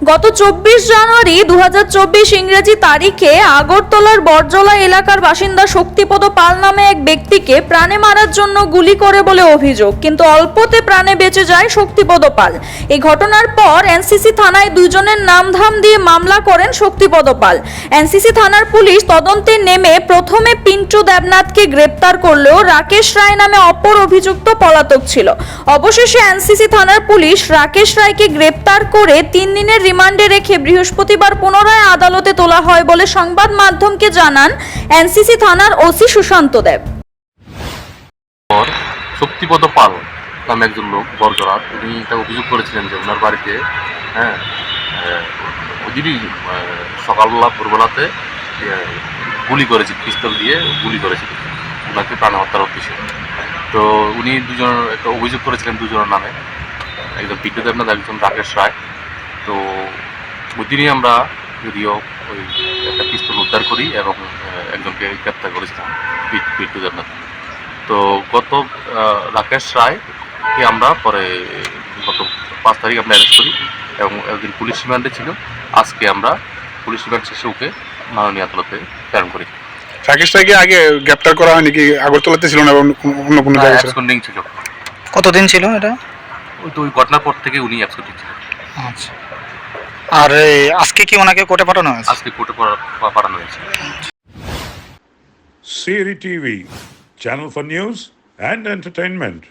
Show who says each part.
Speaker 1: গত 24 জানুয়ারি 2024 ইংরেজি তারিখে আগরতলার বরজলা এলাকার বাসিন্দা শক্তিপদ পাল নামে এক ব্যক্তিকে প্রাণে মারার জন্য গুলি করে বলে অভিযোগ, কিন্তু অল্পতে প্রাণে বেঁচে যায় শক্তিপদ পাল। এই ঘটনার পর এনসিসি থানায় দুইজনের নামধাম দিয়ে মামলা করেন শক্তিপদ পাল। এনসিসি থানার পুলিশ তদন্তে নেমে প্রথমে পিন্টু দেবনাথকে গ্রেপ্তার করলেও রাকেশ রায় নামে অপর অভিযুক্ত পলাতক ছিল। অবশেষে এনসিসি থানার পুলিশ রাকেশ রায়কে গ্রেপ্তার করে 3 দিনের রিমান্ডে রেখে বৃহস্পতিবার পুনরায় আদালতে তোলা হয় বলে সংবাদ মাধ্যমকে জানান এনসিসি থানার ওসি সুশান্ত দেব।
Speaker 2: শক্তিপদ পাল নামে একজন লোক বরজলা, তিনি এটা অভিযোগ করেছিলেন যে ওনার বাড়িতে ওদিনই সকালবেলা ভোরবেলাতে গুলি করেছে, পিস্তল দিয়ে গুলি করেছিল, ওনাকে প্রাণ হত্যার উদ্দেশ্যে। তো উনি দুজন একটা অভিযোগ করেছিলেন দুজনের নামে, একজন পিন্টু দেবনাথ, একজন রাকেশ রায়। তো ওই দিনই আমরা যদিও ওই একটা পিস্তল উদ্ধার করি এবং একজনকে গ্রেপ্তার করেছিলাম, পিন্টু দেবনাথ। তো গত রাকেশ রায়কে আমরা পরে গত 5 তারিখ আমরা অ্যারেস্ট করি এবং একদিন পুলিশ রিমান্ডে ছিল। আজকে আমরা পুলিশ রিমান্ড শেষে ওকে মাননীয় আদালতে প্রেরণ করি।
Speaker 3: রাকেশ রায়কে আগে গ্রেপ্তার করা হয়নি কি? আগরতলাতে ছিল না, অন্য কোনো জায়গায় ছিল?
Speaker 2: অ্যাবসকন্ডিং ছিল।
Speaker 4: কতদিন ছিল এটা?
Speaker 2: ওই ঘটনার পর থেকে উনি অ্যাবসকন্ডিং ছিল।
Speaker 4: আচ্ছা, আর আজকে কি ওনাকে কোর্টে পাঠানো হয়েছে?
Speaker 2: আজকে কোর্টে পাঠানো হয়েছে।
Speaker 5: Siri TV, channel for news and entertainment.